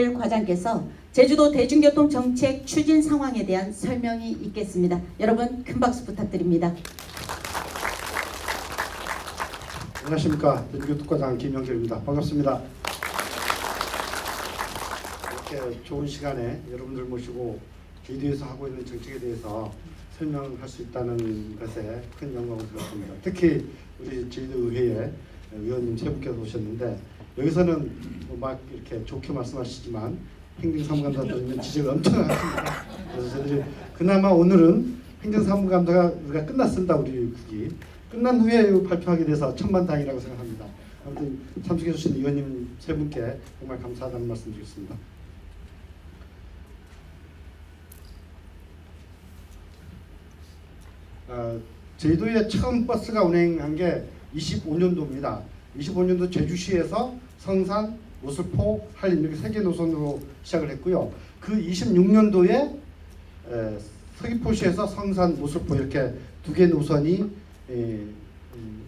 과장께서 제주도 대중교통 정책 추진 상황에 대한 설명이 있겠습니다. 여러분 큰 박수 부탁드립니다. 안녕하십니까. 대중교통과장 김영길입니다. 반갑습니다. 이렇게 좋은 시간에 여러분들 모시고 제주도에서 하고 있는 정책에 대해서 설명할 수 있다는 것에 큰 영광을 들었습니다. 특히 우리 제주도의회 의원님 세 분께서 오셨는데 여기서는 막 이렇게 좋게 말씀하시지만 행정사무감사들은 지적을 엄청 하십니다. 그래서 저희들이 그나마 오늘은 행정사무감사가 우리가 끝났습니다. 우리 국이 끝난 후에 발표하게 돼서 천만다행이라고 생각합니다. 아무튼 참석해 주신 의원님 세 분께 정말 감사하다는 말씀 드리겠습니다. 제주도에 처음 버스가 운행한 게 25년도입니다. 25년도 제주시에서 성산, 모슬포, 한림 이렇게 세 개 노선으로 시작을 했고요. 그 26년도에 서귀포시에서 성산, 모슬포 이렇게 두 개 노선이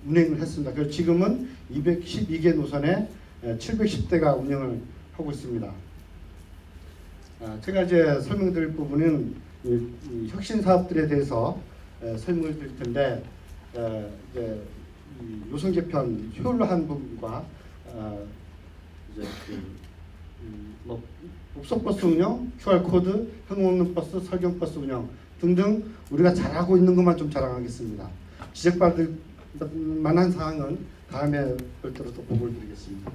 운행을 했습니다. 그래서 지금은 212개 노선에 710대가 운영을 하고 있습니다. 제가 이제 설명드릴 부분은 이 혁신 사업들에 대해서 설명을 드릴 텐데 이제 노선 개편 효율화한 부분과 이제 뭐 옥석버스 운영, QR코드, 현금 없는 버스, 설경버스 운영 등등 우리가 잘하고 있는 것만 좀 자랑하겠습니다. 지적받을 만한 사항은 다음에 별도로 또 보고를 드리겠습니다.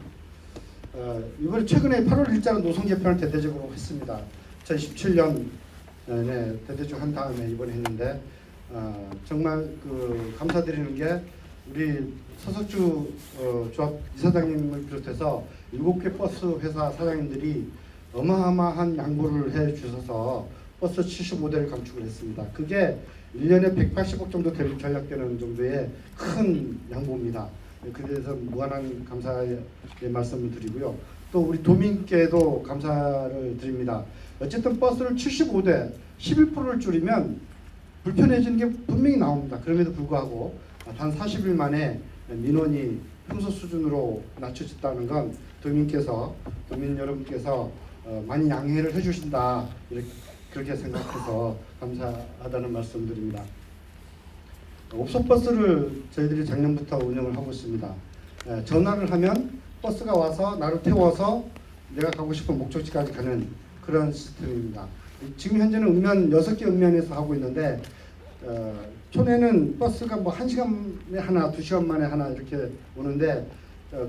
이번에 최근에 8월 1일자로 노선 개편을 대대적으로 했습니다. 2017년 대대적으로 한 다음에 이번에 했는데 정말 감사드리는 게 우리 서석주 조합 이사장님을 비롯해서 7개 버스 회사 사장님들이 어마어마한 양보를 해 주셔서 버스 75대를 감축을 했습니다. 그게 1년에 180억 정도 전략되는 정도의 큰 양보입니다. 그래서 무한한 감사의 말씀을 드리고요. 또 우리 도민께도 감사를 드립니다. 어쨌든 버스를 75대 11%를 줄이면 불편해지는 게 분명히 나옵니다. 그럼에도 불구하고 단 40일 만에 민원이 평소 수준으로 낮춰졌다는 건 도민 여러분께서 많이 양해를 해주신다 그렇게 생각해서 감사하다는 말씀드립니다. 옵션버스를 저희들이 작년부터 운영을 하고 있습니다. 전화를 하면 버스가 와서 나를 태워서 내가 가고 싶은 목적지까지 가는 그런 시스템입니다. 지금 현재는 읍면 6개 읍면에서 하고 있는데 촌에는 버스가 뭐 1시간에 하나, 2시간 만에 하나 이렇게 오는데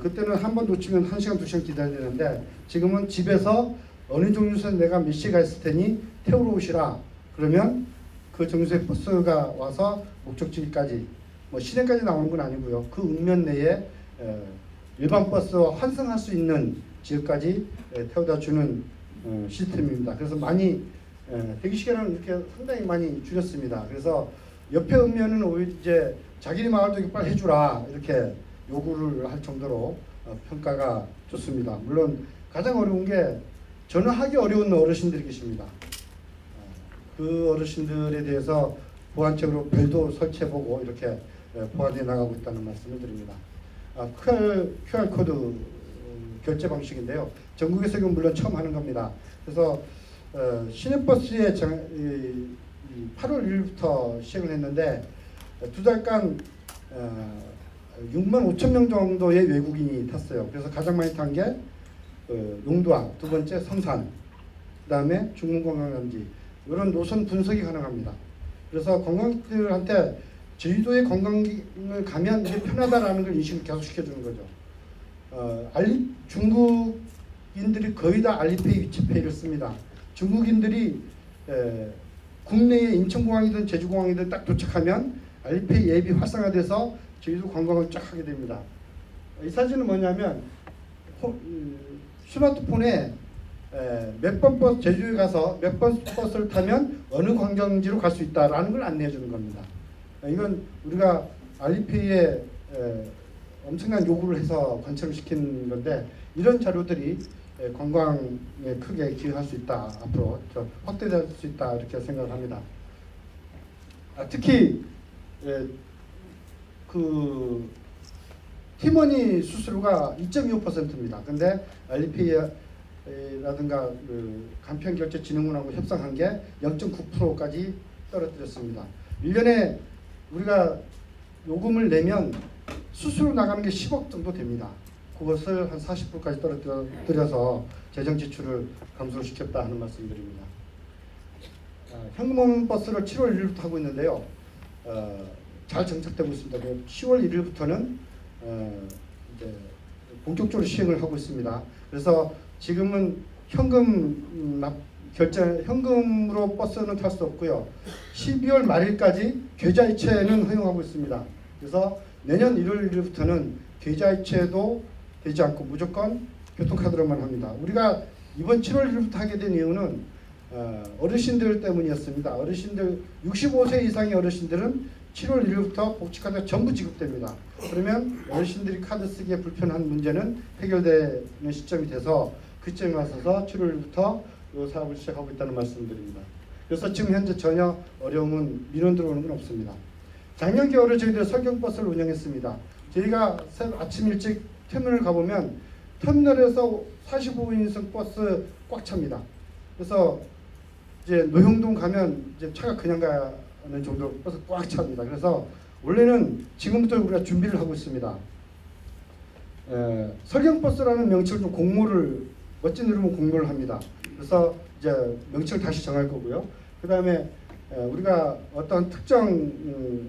그때는 한 번 놓치면 1시간, 2시간 기다려야 되는데 지금은 집에서 어느 정류소에 내가 몇 시에 가 있을 테니 태우러 오시라 그러면 그 정류소에 버스가 와서 목적지까지 뭐 시내까지 나오는 건 아니고요. 그 읍면 내에 일반 버스와 환승할 수 있는 지역까지 태워다 주는 시스템입니다. 그래서 많이 대기 시간을 이렇게 상당히 많이 줄였습니다. 그래서 옆에 읍면은 오히려 이제 자기네 마을도 빨리 해주라 이렇게 요구를 할 정도로 평가가 좋습니다. 물론 가장 어려운 게 전화하기 어려운 어르신들이 계십니다. 그 어르신들에 대해서 보완책으로 별도 설치해보고 이렇게 보완해 나가고 있다는 말씀을 드립니다. QR코드 결제 방식인데요. 전국에서 이건 물론 처음 하는 겁니다. 그래서 시내버스에 8월 1일부터 시행을 했는데 두 달간 6만 5천 명 정도의 외국인이 탔어요. 그래서 가장 많이 탄 게 용두암, 두 번째 성산, 그 다음에 중문관광단지 이런 노선 분석이 가능합니다. 그래서 관광객들한테 제주도에 관광을 가면 이게 편하다라는 걸 인식을 계속 시켜주는 거죠. 중국인들이 거의 다 알리페이, 위치페이를 씁니다. 중국인들이 국내에 인천공항이든 제주공항이든 딱 도착하면 알리페이 앱이 활성화돼서 제주도 관광을 쫙 하게 됩니다. 이 사진은 뭐냐면 스마트폰에 몇 번 버스 제주에 가서 몇 번 버스를 타면 어느 관광지로 갈 수 있다라는 걸 안내해 주는 겁니다. 이건 우리가 알리페이에 엄청난 요구를 해서 관철을 시키는 건데 이런 자료들이 관광에 크게 기여할 수 있다. 앞으로 확대될 수 있다 이렇게 생각을 합니다. 특히 그 티머니 수수료가 2.25%입니다. 근데 알리페이에 라든가 간편결제진흥원하고 협상한 게 0.9%까지 떨어뜨렸습니다. 1년에 우리가 요금을 내면 수수료 나가는 게 10억 정도 됩니다. 그것을 한 40%까지 떨어뜨려서 재정 지출을 감소시켰다 하는 말씀드립니다. 현금 버스를 7월 1일부터 하고 있는데요. 잘 정착되고 있습니다. 10월 1일부터는 이제 본격적으로 시행을 하고 있습니다. 그래서 지금은 현금으로 버스는 탈 수 없고요. 12월 말일까지 계좌이체는 허용하고 있습니다. 그래서 내년 1월 1일부터는 계좌이체도 되지 않고 무조건 교통카드로만 합니다. 우리가 이번 7월 1일부터 하게 된 이유는 어르신들 때문이었습니다. 어르신들 65세 이상의 어르신들은 7월 1일부터 복지카드가 전부 지급됩니다. 그러면 어르신들이 카드 쓰기에 불편한 문제는 해결되는 시점이 돼서 그 시점에 맞서서 7월 1일부터 이 사업을 시작하고 있다는 말씀드립니다. 그래서 지금 현재 전혀 어려움은 민원 들어오는 건 없습니다. 작년 겨울에 저희들 설경버스를 운영했습니다. 저희가 아침 일찍 터미널 가보면 터미널에서 45인승 버스 꽉 찹니다. 그래서 이제 노형동 가면 이제 차가 그냥 가는 정도로 버스 꽉 찹니다. 그래서 원래는 지금부터 우리가 준비를 하고 있습니다. 설경버스라는 명칭을 좀 공모를 멋진 이름으로 공모를 합니다. 그래서 이제 명칭을 다시 정할 거고요. 그 다음에 우리가 어떤 특정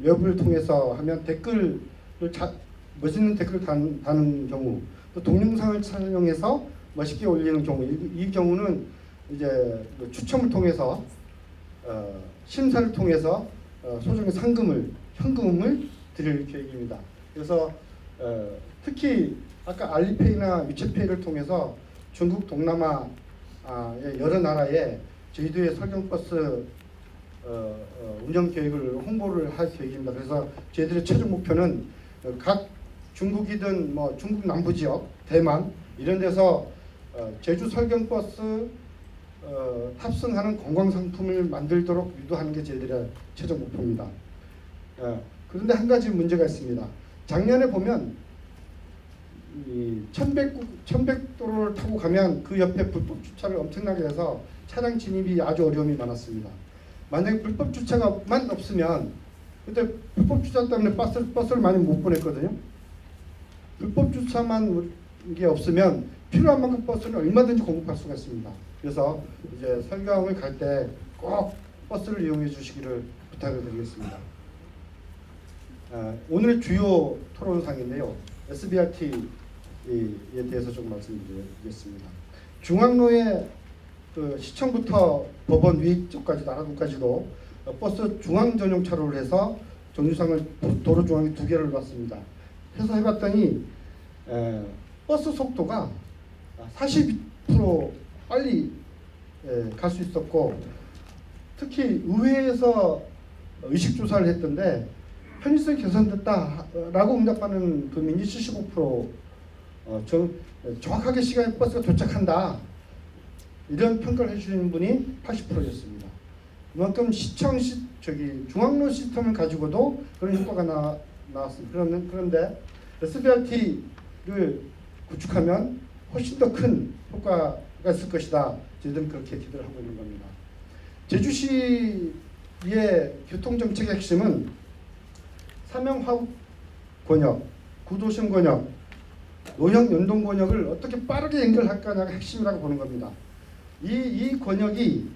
웹을 통해서 하면 댓글을 멋있는 댓글을 다는 경우, 또 동영상을 촬영해서 멋있게 올리는 경우, 이 경우는 이제 추첨을 통해서 심사를 통해서 소정의 현금을 드릴 계획입니다. 그래서 특히 아까 알리페이나 위챗페이를 통해서 중국 동남아 여러 나라에 저희들의 설경버스 운영 계획을 홍보를 할 계획입니다. 그래서 저희들의 최종 목표는 각 중국이든 뭐 중국 남부 지역, 대만 이런 데서 제주 설경버스 탑승하는 관광 상품을 만들도록 유도하는 게 저희들의 최종 목표입니다. 그런데 한 가지 문제가 있습니다. 작년에 보면 1100도로를 타고 가면 그 옆에 불법 주차를 엄청나게 해서 차량 진입이 아주 어려움이 많았습니다. 만약에 불법 주차가만 없으면, 그때 불법 주차 때문에 버스를 많이 못 보냈거든요. 불법 주차만 게 없으면 필요한 만큼 버스를 얼마든지 공급할 수가 있습니다. 그래서 이제 설경을 갈 때 꼭 버스를 이용해 주시기를 부탁을 드리겠습니다. 오늘의 주요 토론상인데요. SBRT에 대해서 좀 말씀드리겠습니다. 중앙로에 시청부터 법원 위쪽까지 나라도까지도 버스 중앙 전용 차로를 해서 정류장을 도로 중앙에 2개를 놨습니다. 해서 해봤더니 버스 속도가 42% 빨리 갈 수 있었고, 특히 의회에서 의식조사를 했던데 편의성이 개선됐다라고 응답하는 그 민지 75%, 정확하게 시간에 버스가 도착한다, 이런 평가를 해주시는 분이 80%였습니다. 그만큼 중앙로 시스템을 가지고도 그런 효과가 나왔습니다. 그런데 SBRT를 구축하면 훨씬 더 큰 효과가 있을 것이다. 저희들은 그렇게 기대를 하고 있는 겁니다. 제주시의 교통정책의 핵심은 사명화우 권역, 구도심 권역, 노형 연동 권역을 어떻게 빠르게 연결할까가 핵심이라고 보는 겁니다. 이 권역이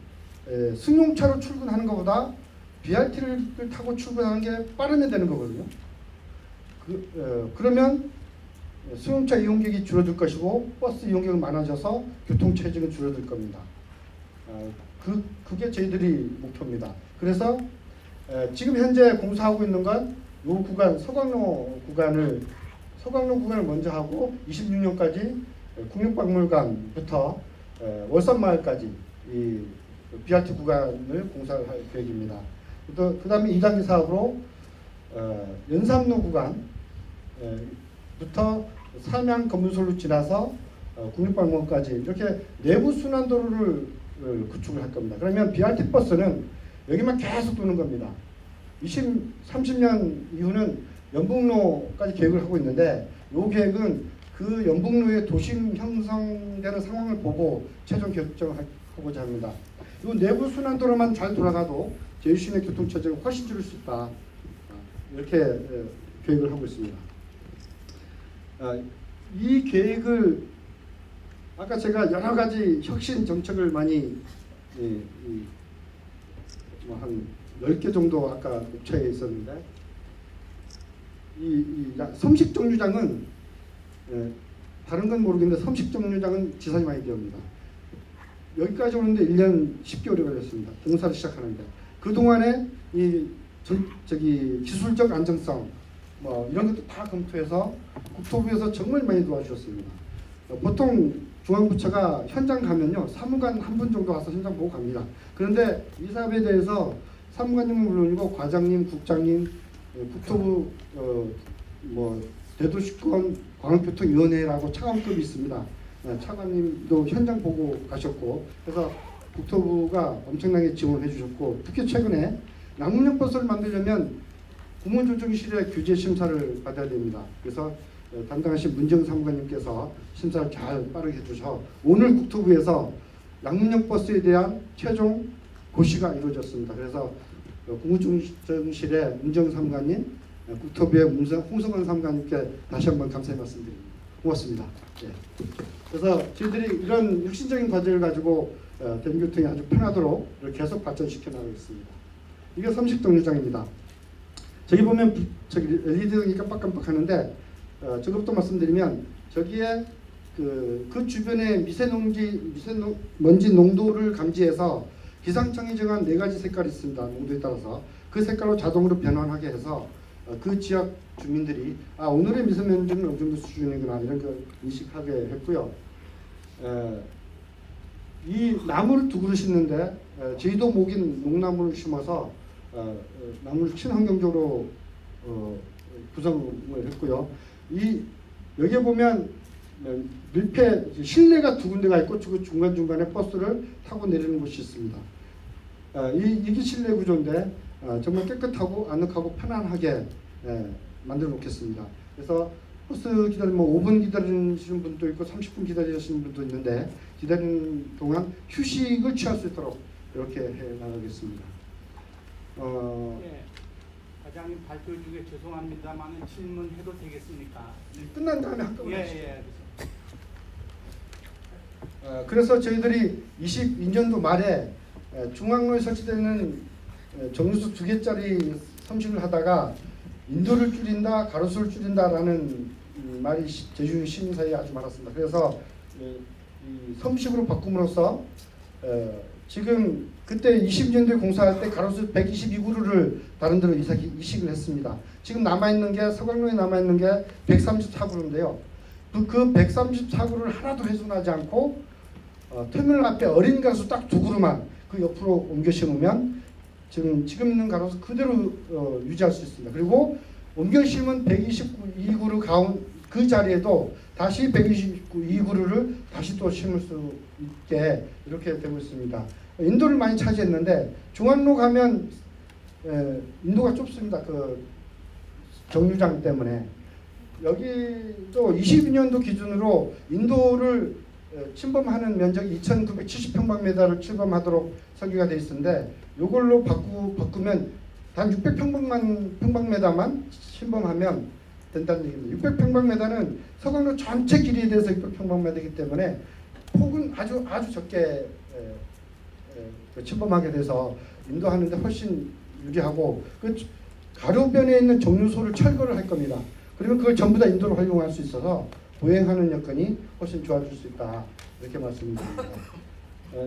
승용차로 출근하는 것보다 BRT를 타고 출근하는 게 빠르면 되는 거거든요. 그러면 승용차 이용객이 줄어들 것이고 버스 이용객이 많아져서 교통체증은 줄어들 겁니다. 그게 저희들이 목표입니다. 그래서 지금 현재 공사하고 있는 건 이 구간, 서강로 구간을 먼저 하고 26년까지 국립박물관부터 월산마을까지 이 BRT 구간을 공사를 할 계획입니다. 그 다음에 2단계 사업으로 연삼로 구간부터 삼양 검문소로 지나서 국립박물관까지 이렇게 내부 순환도로를 구축을 할 겁니다. 그러면 BRT 버스는 여기만 계속 도는 겁니다. 30년 이후는 연북로까지 계획을 하고 있는데, 이 계획은 그 연북로의 도심 형성되는 상황을 보고 최종 결정하고자 합니다. 이 내부 순환도로만 잘 돌아가도 제주시내 교통체증을 훨씬 줄일 수 있다. 이렇게 계획을 하고 있습니다. 이 계획을 아까 제가 여러 가지 혁신 정책을 많이 한 10개 정도 아까 목차에 있었는데 이 섬식 정류장은 다른 건 모르겠는데 섬식 정류장은 지산이 많이 되옵니다. 여기까지 오는데 1년 10개월이 걸렸습니다. 공사를 시작하는데 그동안에 이 기술적 안정성 뭐 이런 것도 다 검토해서 국토부에서 정말 많이 도와주셨습니다. 보통 중앙부처가 현장 가면요 사무관 한 분 정도 와서 현장 보고 갑니다. 그런데 이 사업에 대해서 사무관님은 물론이고 과장님, 국장님, 국토부 대도시권 광역교통위원회라고 차관급이 있습니다. 차관님도 현장 보고 가셨고 그래서 국토부가 엄청나게 지원해 주셨고 특히 최근에 양문역 버스를 만들려면 국무조정실의 규제 심사를 받아야 됩니다. 그래서 담당하신 문정 사무관님께서 심사를 잘 빠르게 해주셔 오늘 국토부에서 양문역 버스에 대한 최종 고시가 이루어졌습니다. 그래서 국무조정실의 문정 사무관님, 국토부의 홍성원 사무관님께 다시 한번 감사의 말씀드립니다. 고맙습니다. 네. 그래서 저희들이 이런 혁신적인 과제를 가지고 대중교통이 아주 편하도록 계속 발전시켜 나가겠습니다. 이게 섬식정류장입니다. 저기 보면 LED등이 깜빡깜빡하는데 저것도 말씀드리면 저기에 그 주변의 미세먼지 농도를 감지해서 기상청이 정한 4가지 색깔이 있습니다. 농도에 따라서 그 색깔로 자동으로 변환하게 해서 그 지역 주민들이 오늘의 미세먼지는 어느 정도 수준이구나 이런 걸 인식하게 했고요. 이 나무를 2그루 심는데 제주도 목인 농나무를 심어서 나무를 친환경적으로 구성을 했고요. 여기에 보면 밀폐 실내가 2군데가 있고 그 중간중간에 버스를 타고 내리는 곳이 있습니다. 이게 실내 구조인데 정말 깨끗하고 아늑하고 편안하게 만들어 놓겠습니다. 그래서 버스 기다리면 5분 기다리시는 분도 있고 30분 기다리시는 분도 있는데 기다리는 동안 휴식을 취할 수 있도록 이렇게 해 나가겠습니다. 예, 과장님 발표 중에 죄송합니다만 질문해도 되겠습니까? 끝난 다음에 한꺼번에 예. 그래서 저희들이 22년도 말에 중앙로에 설치되는 정류소 2개짜리 섬식을 하다가 인도를 줄인다, 가로수를 줄인다라는 말이 제주 시민 사이에 아주 많았습니다. 그래서 이 섬식으로 바꿈으로써 지금 그때 20년도에 공사할 때 가로수 122그루를 다른 데로 이식을 했습니다. 지금 남아있는 게 서강로에 남아있는 게 134그루인데요. 그 134그루를 하나도 훼손하지 않고 터미널 앞에 어린 가로수 딱 2그루만 그 옆으로 옮겨 심으면 지금 있는 가로수 그대로 유지할 수 있습니다. 그리고 옮겨 심은 122그루 가운 그 자리에도 다시 122그루를 다시 또 심을 수 있게 이렇게 되고 있습니다. 인도를 많이 차지했는데 중앙로 가면 인도가 좁습니다. 그 정류장 때문에 여기도 22년도 기준으로 인도를 침범하는 면적이 2,970평방미터를 침범하도록 설계가 되어 있는데 이걸로 바꾸면 단 600평방미터만 침범하면 된다는 얘기입니다. 600평방미터는 서강로 전체 길이에 대해서 600평방미터이기 때문에 폭은 아주 적게 침범하게 돼서 인도하는데 훨씬 유리하고 그 가로변에 있는 정류소를 철거를 할 겁니다. 그러면 그걸 전부 다 인도로 활용할 수 있어서 보행하는 여건이 훨씬 좋아질 수 있다 이렇게 말씀드립니다.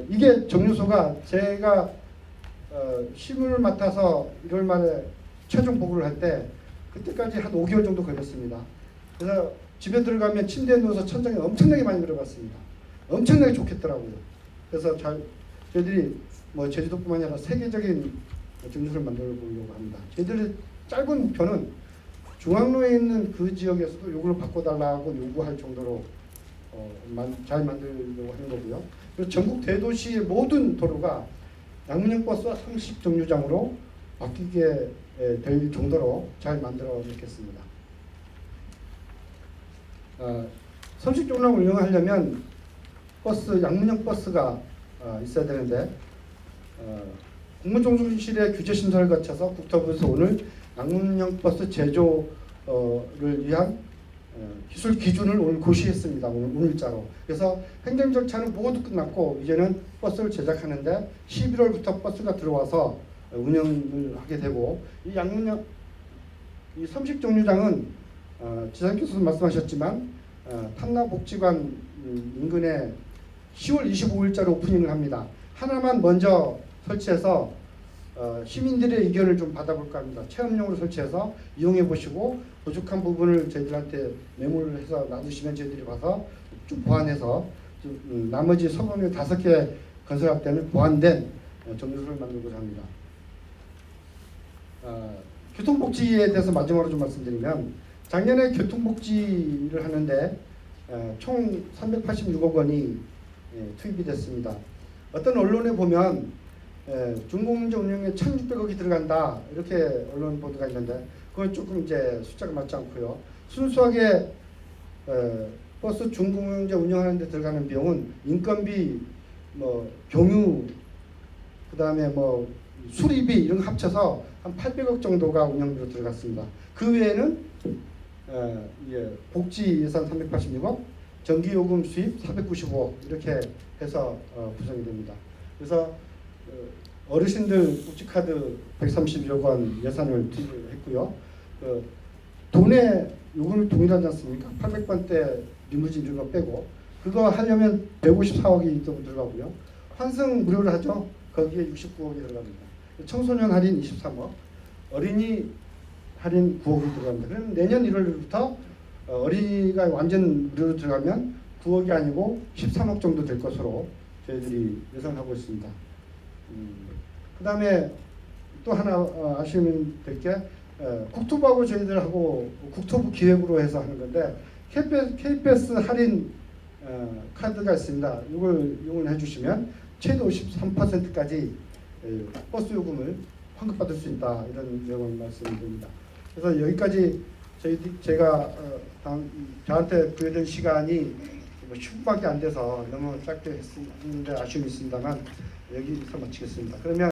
이게 정류소가 제가 시문을 맡아서 1월 말에 최종 보고를 할 때 그때까지 한 5개월 정도 걸렸습니다. 그래서 집에 들어가면 침대에 누워서 천장에 엄청나게 많이 들어봤습니다. 엄청나게 좋겠더라고요. 그래서 저희들이 뭐 제주도뿐만 아니라 세계적인 정류소를 만들어 보려고 합니다. 저희들의 짧은 목표는 중앙로에 있는 그 지역에서도 요걸 바꿔달라고 요구할 정도로 잘 만들려고 하는 거고요. 그리고 전국 대도시의 모든 도로가 양문역 버스와 상식 정류장으로 바뀌게 될 정도로 잘 만들어 놓겠습니다. 선식종로 운영하려면 버스, 양문형 버스가 있어야 되는데 국무총리실의 규제 심사를 거쳐서 국토부에서 오늘 양문형 버스 제조를 위한 기술 기준을 오늘 고시했습니다. 오늘자로. 그래서 행정 절차는 모두 끝났고 이제는 버스를 제작하는데 11월부터 버스가 들어와서 운영을 하게 되고 이 양문형 이 삼식정류장은 지사님께서 말씀하셨지만 탐라복지관 인근에 10월 25일자로 오프닝을 합니다. 하나만 먼저 설치해서 시민들의 의견을 좀 받아볼까 합니다. 체험용으로 설치해서 이용해 보시고 부족한 부분을 저희들한테 메모를 해서 놔두시면 저희들이 봐서 좀 보완해서 나머지 서범위 5개 건설할 때는 보완된 정류소를 만들고자 합니다. 교통복지에 대해서 마지막으로 좀 말씀드리면 작년에 교통복지를 하는데 총 386억 원이 투입이 됐습니다. 어떤 언론에 보면 중공문제 운영에 1,600억이 들어간다 이렇게 언론 보도가 있는데 그건 조금 이제 숫자가 맞지 않고요. 순수하게 버스 중공문제 운영하는 데 들어가는 비용은 인건비, 뭐 경유, 그다음에 뭐 수리비 이런 거 합쳐서 한 800억 정도가 운영비로 들어갔습니다. 그 외에는 복지 예산 386억, 전기요금 수입 495억 이렇게 해서 구성이 됩니다. 그래서 어르신들 복지카드 131억 원 예산을 투입했고요. 돈의 요금이 동일하지 않습니까? 800번대 리무진 이런 거 빼고 그거 하려면 154억이 좀 들어가고요. 환승 무료를 하죠. 거기에 69억이 들어갑니다. 청소년 할인 23억, 어린이 할인 9억이 들어갑니다. 그럼 내년 1월부터 어린이가 완전 무료로 들어가면 9억이 아니고 13억 정도 될 것으로 저희들이 예상하고 있습니다. 그 다음에 또 하나 아시면 될 게 국토부하고 저희들하고 국토부 기획으로 해서 하는 건데 KBS 할인 카드가 있습니다. 이걸 이용을 해주시면 최대 53%까지 버스 요금을 환급받을 수 있다 이런 내용을 말씀드립니다. 그래서 여기까지 제가 저한테 부여된 시간이 10분밖에 안 돼서 너무 짧게 했는데 아쉬움이 있습니다만 여기서 마치겠습니다. 그러면